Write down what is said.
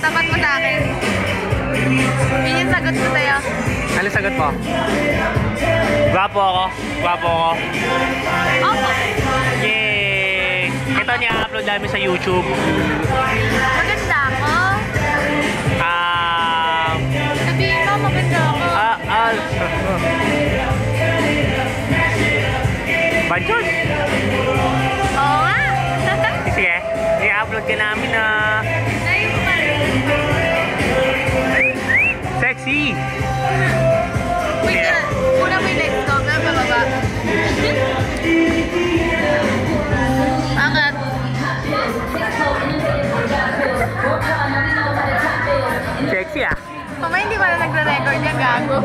Tapat mo sa akin. Yun yung sagot ko sa'yo. Ano sagot mo? Gwapo ako. Gwapo ako. Opo. Yay! Ito niya-upload namin sa YouTube. Maganda ako. Sabihin mo, maganda ako. Banjod! Oo nga. Sige, i-upload ka namin na Layo mo pa rin. sexy! Wait ka. Una mo yung legs ko. Nga, bababa. Angat. Sexy ah! Mamaya hindi pala nagre-record niya, gago.